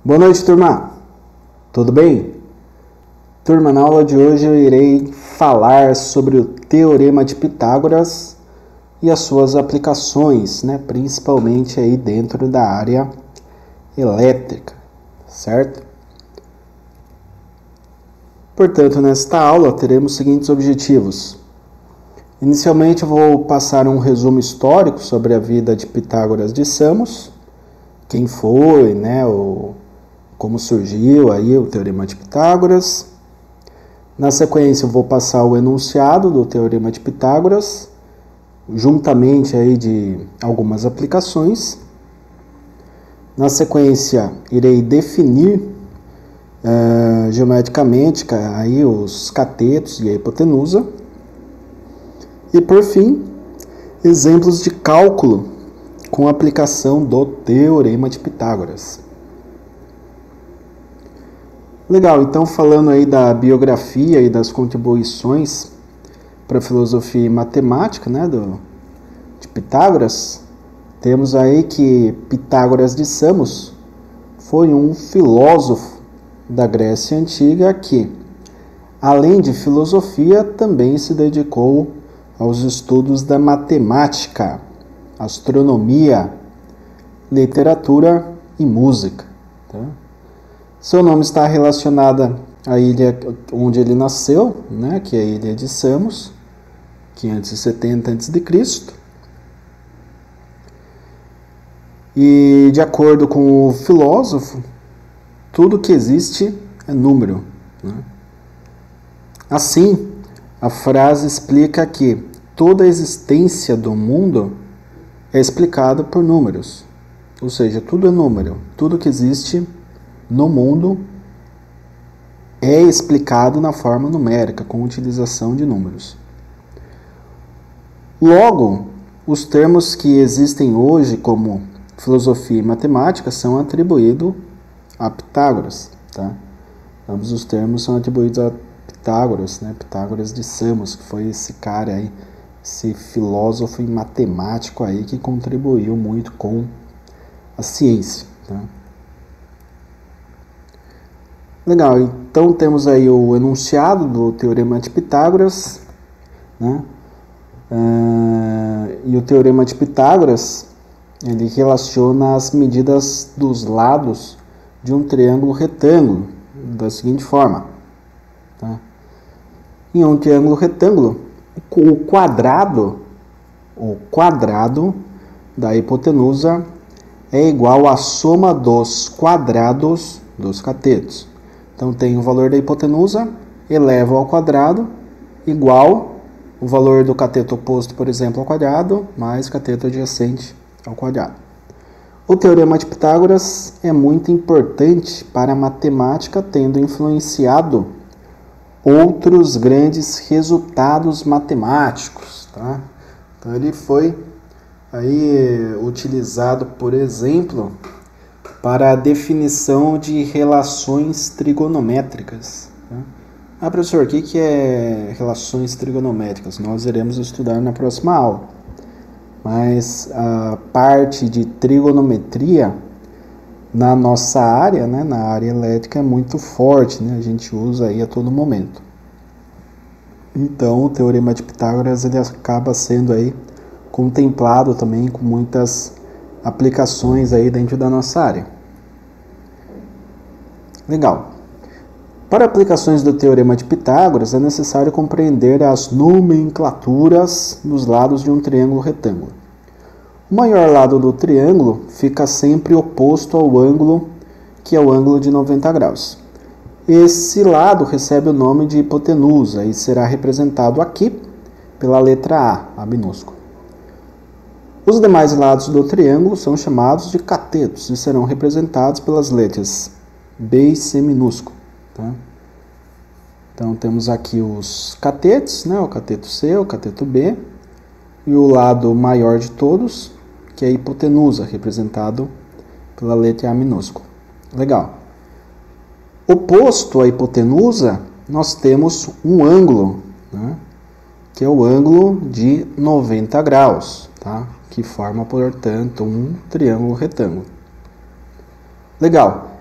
Boa noite, turma. Tudo bem? Turma, na aula de hoje eu irei falar sobre o Teorema de Pitágoras e as suas aplicações, né? Principalmente aí dentro da área elétrica, certo? Portanto, nesta aula teremos os seguintes objetivos. Inicialmente eu vou passar um resumo histórico sobre a vida de Pitágoras de Samos, quem foi, né, como surgiu aí o Teorema de Pitágoras. Na sequência eu vou passar o enunciado do Teorema de Pitágoras, juntamente aí de algumas aplicações. Na sequência irei definir geometricamente aí os catetos e a hipotenusa. E por fim, exemplos de cálculo com aplicação do Teorema de Pitágoras. Legal, então falando aí da biografia e das contribuições para a filosofia e matemática, né, de Pitágoras, temos aí que Pitágoras de Samos foi um filósofo da Grécia Antiga que, além de filosofia, também se dedicou aos estudos da matemática, astronomia, literatura e música. Tá? Seu nome está relacionado à ilha onde ele nasceu, né, que é a ilha de Samos, 570 a.C. E, de acordo com o filósofo, tudo que existe é número. Né? Assim, a frase explica que toda a existência do mundo é explicada por números. Ou seja, tudo é número. Tudo que existe no mundo é explicado na forma numérica, com utilização de números. Logo, os termos que existem hoje como filosofia e matemática são atribuídos a Pitágoras. Tá? Ambos os termos são atribuídos a Pitágoras, né? Pitágoras de Samos, que foi esse cara aí, esse filósofo e matemático aí que contribuiu muito com a ciência. Tá? Legal, então temos aí o enunciado do Teorema de Pitágoras, né? E o Teorema de Pitágoras, ele relaciona as medidas dos lados de um triângulo retângulo da seguinte forma. Tá? Em um triângulo retângulo, o quadrado da hipotenusa é igual à soma dos quadrados dos catetos. Então, tem o valor da hipotenusa, eleva ao quadrado, igual o valor do cateto oposto, por exemplo, ao quadrado, mais cateto adjacente ao quadrado. O Teorema de Pitágoras é muito importante para a matemática, tendo influenciado outros grandes resultados matemáticos. Tá? Então, ele foi aí utilizado, por exemplo, para a definição de relações trigonométricas. Tá? Professor, o que é relações trigonométricas? Nós iremos estudar na próxima aula. Mas a parte de trigonometria na nossa área, né, na área elétrica, é muito forte, né? A gente usa aí a todo momento. Então, o Teorema de Pitágoras ele acaba sendo aí contemplado também com muitas aplicações aí dentro da nossa área. Legal. Para aplicações do Teorema de Pitágoras, é necessário compreender as nomenclaturas dos lados de um triângulo retângulo. O maior lado do triângulo fica sempre oposto ao ângulo, que é o ângulo de 90 graus. Esse lado recebe o nome de hipotenusa e será representado aqui pela letra A minúsculo. Os demais lados do triângulo são chamados de catetos e serão representados pelas letras B e C minúsculo. Tá? Então temos aqui os catetos, né? O cateto C, o cateto B, e o lado maior de todos, que é a hipotenusa, representado pela letra A minúsculo. Legal. Oposto à hipotenusa, nós temos um ângulo, né? Que é o ângulo de 90 graus, tá? Que forma, portanto, um triângulo retângulo. Legal.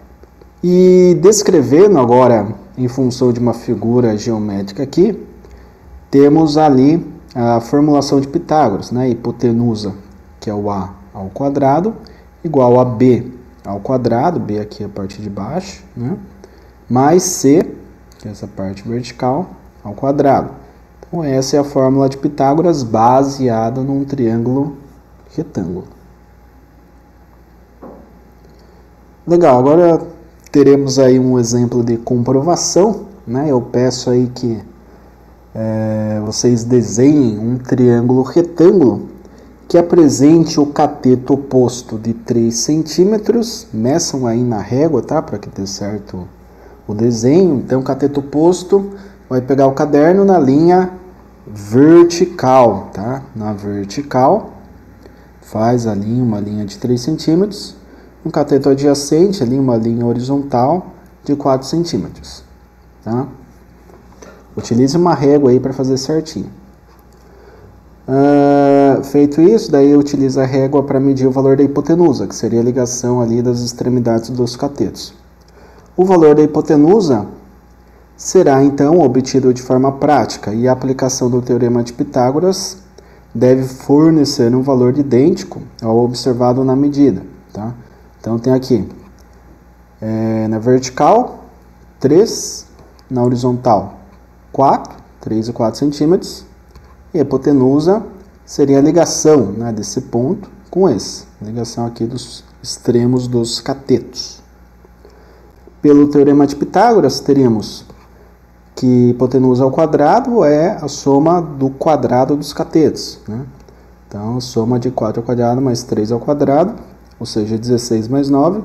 E descrevendo agora, em função de uma figura geométrica aqui, temos ali a formulação de Pitágoras, né? Hipotenusa, que é o A ao quadrado, igual a B ao quadrado, B aqui é a parte de baixo, né? Mais C, que é essa parte vertical, ao quadrado. Então essa é a fórmula de Pitágoras baseada num triângulo retângulo. Legal, agora teremos aí um exemplo de comprovação, né? Eu peço aí que vocês desenhem um triângulo retângulo que apresente o cateto oposto de 3 centímetros, meçam aí na régua, tá? Para que dê certo o desenho. Então, cateto oposto, vai pegar o caderno na linha vertical, tá? Na vertical, faz ali uma linha de 3 centímetros. Um cateto adjacente, ali uma linha horizontal de 4 centímetros, tá? Utilize uma régua aí para fazer certinho. Feito isso, daí utiliza a régua para medir o valor da hipotenusa, que seria a ligação ali das extremidades dos catetos. O valor da hipotenusa será então obtido de forma prática e a aplicação do teorema de Pitágoras deve fornecer um valor idêntico ao observado na medida, tá? Então tem aqui na vertical 3, na horizontal 4, 3 e 4 centímetros, e a hipotenusa seria a ligação, né, desse ponto com esse, a ligação aqui dos extremos dos catetos. Pelo teorema de Pitágoras, teríamos que hipotenusa ao quadrado é a soma do quadrado dos catetos, né? Então, a soma de 4 ao quadrado mais 3 ao quadrado, ou seja, 16 mais 9,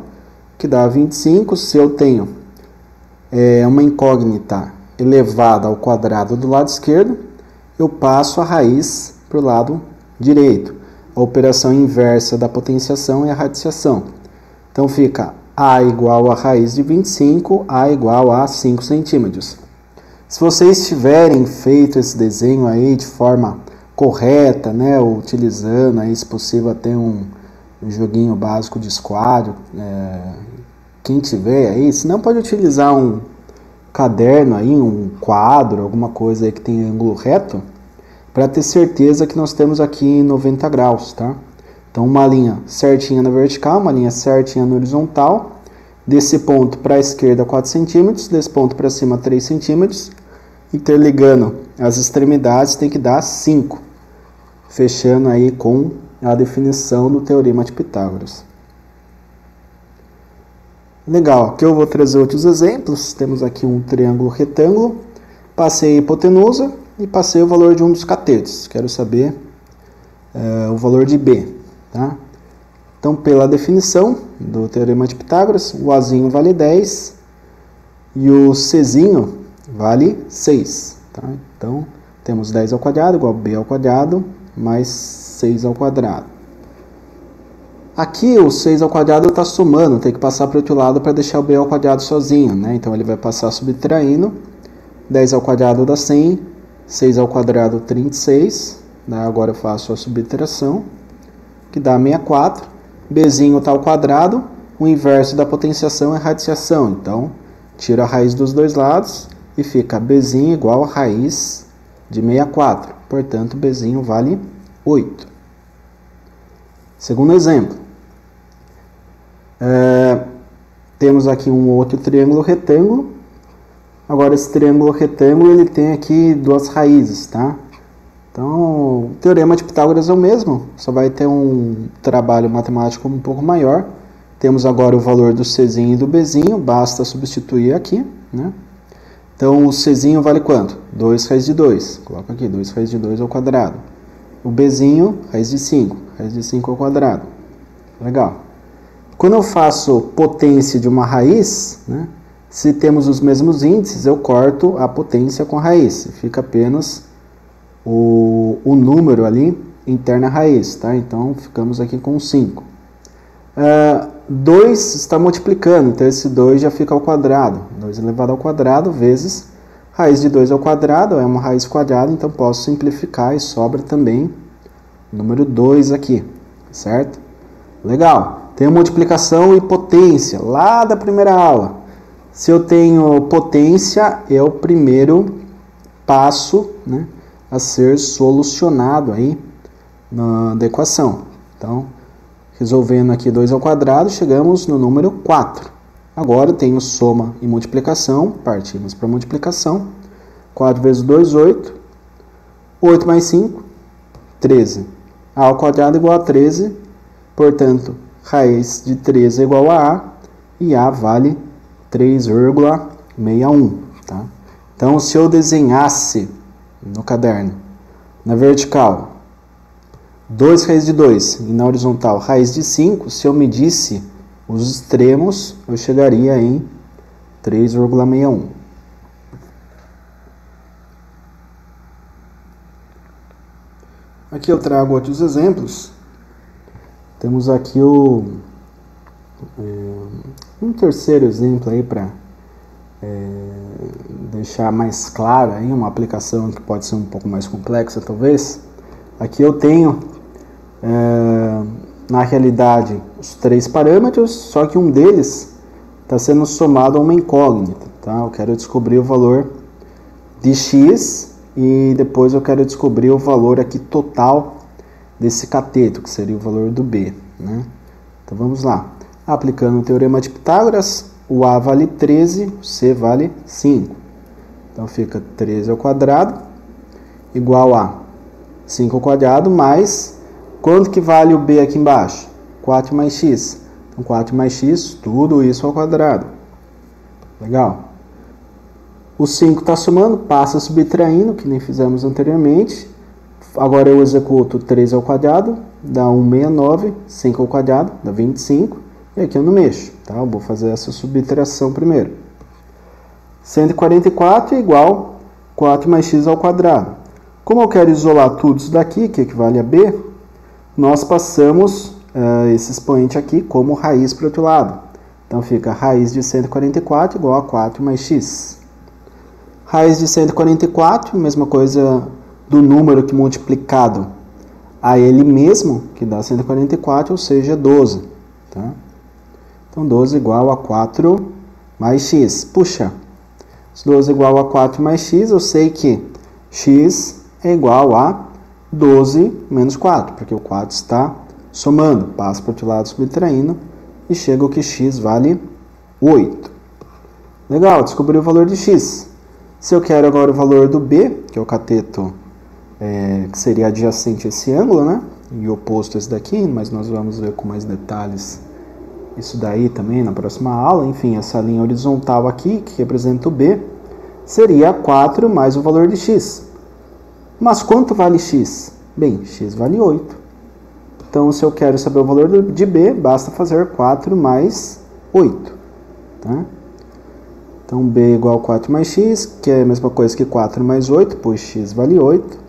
que dá 25. Se eu tenho uma incógnita elevada ao quadrado do lado esquerdo, eu passo a raiz para o lado direito. A operação inversa da potenciação é a radiciação. Então fica A igual a raiz de 25, A igual a 5 centímetros. Se vocês tiverem feito esse desenho aí de forma correta, né, utilizando aí, se possível, até um joguinho básico de esquadro, quem tiver aí, se não pode utilizar um caderno aí, um quadro, alguma coisa aí que tem ângulo reto, para ter certeza que nós temos aqui 90 graus, tá? Então uma linha certinha na vertical, uma linha certinha na horizontal, desse ponto para a esquerda 4 centímetros, desse ponto para cima 3 centímetros, interligando as extremidades tem que dar 5, fechando aí com a definição do teorema de Pitágoras. Legal, aqui eu vou trazer outros exemplos. Temos aqui um triângulo retângulo, passei a hipotenusa e passei o valor de um dos catetos. Quero saber o valor de B, tá? Então, pela definição do teorema de Pitágoras, o Azinho vale 10 e o Czinho vale 6, tá? Então, temos 10 ao quadrado igual a B ao quadrado mais 6 ao quadrado. Aqui o 6 ao quadrado está somando, tem que passar para o outro lado para deixar o B ao quadrado sozinho, né? Então ele vai passar subtraindo, 10 ao quadrado dá 100, 6 ao quadrado 36, né? Agora eu faço a subtração, que dá 64, Bzinho está ao quadrado, o inverso da potenciação é radiciação, então tiro a raiz dos dois lados e fica Bzinho igual a raiz de 64, portanto Bzinho vale 8. Segundo exemplo. Temos aqui um outro triângulo retângulo. Agora esse triângulo retângulo ele tem aqui duas raízes, tá? Então o teorema de Pitágoras é o mesmo, só vai ter um trabalho matemático um pouco maior. Temos agora o valor do Czinho e do Bzinho, basta substituir aqui, né? Então o Czinho vale quanto? 2 raiz de 2, coloca aqui 2 raiz de 2 ao quadrado. O Bzinho, raiz de 5, raiz de 5 ao quadrado. Legal. Quando eu faço potência de uma raiz, né, se temos os mesmos índices, eu corto a potência com a raiz. Fica apenas o número ali interna à raiz, tá? Então, ficamos aqui com 5. 2 está multiplicando, então esse 2 já fica ao quadrado. 2 elevado ao quadrado vezes raiz de 2 ao quadrado, é uma raiz quadrada, então posso simplificar e sobra também o número 2 aqui, certo? Legal. Tem a multiplicação e potência, lá da primeira aula. Se eu tenho potência, é o primeiro passo, né, a ser solucionado aí da equação. Então, resolvendo aqui 2 ao quadrado, chegamos no número 4. Agora eu tenho soma e multiplicação, partimos para multiplicação. 4 vezes 2, 8. 8 mais 5, 13. A ao quadrado igual a 13, portanto, raiz de 13 é igual a A, e A vale 3,61. Tá? Então, se eu desenhasse no caderno, na vertical, 2 raiz de 2, e na horizontal, raiz de 5, se eu medisse os extremos, eu chegaria em 3,61. Aqui eu trago outros exemplos. Temos aqui um terceiro exemplo aí para deixar mais claro aí uma aplicação que pode ser um pouco mais complexa talvez. Aqui eu tenho na realidade os 3 parâmetros, só que um deles está sendo somado a uma incógnita, tá? Eu quero descobrir o valor de x e depois eu quero descobrir o valor aqui total desse cateto, que seria o valor do b, né? Então vamos lá. Aplicando o teorema de Pitágoras, o A vale 13, o C vale 5. Então fica 13 ao quadrado igual a 5 ao quadrado mais, quanto que vale o B aqui embaixo? 4 mais x. Então 4 mais x, tudo isso ao quadrado. Legal. O 5 está somando, passa subtraindo, que nem fizemos anteriormente. Agora eu executo 3 ao quadrado, dá 169, 5 ao quadrado, dá 25. E aqui eu não mexo, tá? Eu vou fazer essa subtração primeiro. 144 é igual a 4 mais x ao quadrado. Como eu quero isolar tudo isso daqui, que equivale a b, nós passamos esse expoente aqui como raiz para o outro lado. Então fica raiz de 144 igual a 4 mais x. Raiz de 144, mesma coisa do número que multiplicado a ele mesmo, que dá 144, ou seja, 12. Tá? Então 12 igual a 4 mais x. Puxa, se 12 igual a 4 mais x, eu sei que x é igual a 12 menos 4, porque o 4 está somando. Passa para o outro lado subtraindo e chega o que x vale 8. Legal, descobri o valor de x. Se eu quero agora o valor do b, que é o cateto que seria adjacente a esse ângulo, né? E oposto a esse daqui, mas nós vamos ver com mais detalhes isso daí também na próxima aula. Enfim, essa linha horizontal aqui, que representa o b, seria 4 mais o valor de x. Mas quanto vale x? Bem, x vale 8. Então, se eu quero saber o valor de b, basta fazer 4 mais 8. Tá? Então, b é igual a 4 mais x, que é a mesma coisa que 4 mais 8, pois x vale 8.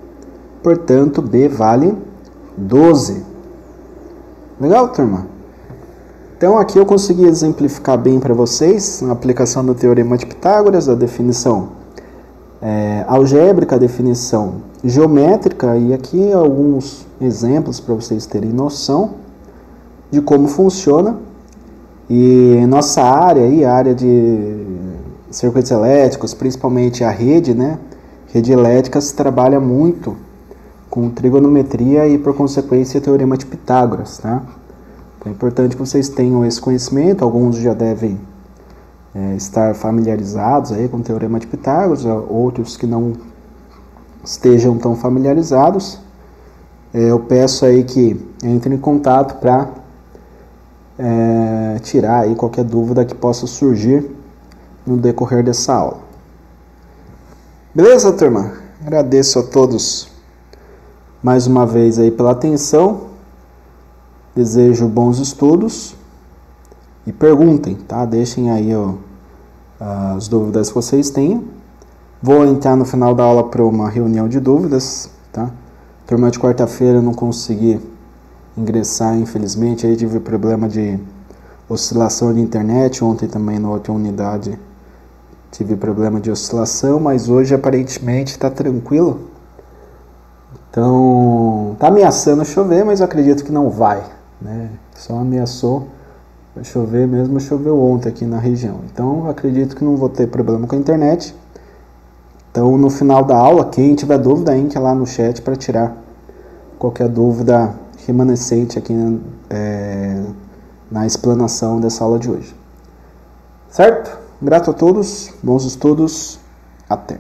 Portanto, b vale 12. Legal, turma? Então, aqui eu consegui exemplificar bem para vocês a aplicação do Teorema de Pitágoras, a definição algébrica, a definição geométrica, e aqui alguns exemplos para vocês terem noção de como funciona. E nossa área aí, a área de circuitos elétricos, principalmente a rede, né? Rede elétrica se trabalha muito com trigonometria e, por consequência, teorema de Pitágoras, tá? Então é importante que vocês tenham esse conhecimento. Alguns já devem estar familiarizados aí com o teorema de Pitágoras, outros que não estejam tão familiarizados. Eu peço aí que entrem em contato para tirar aí qualquer dúvida que possa surgir no decorrer dessa aula. Beleza, turma? Agradeço a todos mais uma vez aí pela atenção. Desejo bons estudos e perguntem, tá? Deixem aí as dúvidas que vocês tenham. Vou entrar no final da aula para uma reunião de dúvidas, tá? Turma de quarta-feira eu não consegui ingressar, infelizmente, aí tive problema de oscilação de internet. Ontem também na outra unidade tive problema de oscilação, mas hoje aparentemente está tranquilo. Então, tá ameaçando chover, mas eu acredito que não vai, né? Só ameaçou Vai chover mesmo, choveu ontem aqui na região. Então, acredito que não vou ter problema com a internet. Então, no final da aula, quem tiver dúvida, entre lá no chat para tirar qualquer dúvida remanescente aqui na explanação dessa aula de hoje. Certo? Grato a todos, bons estudos, até!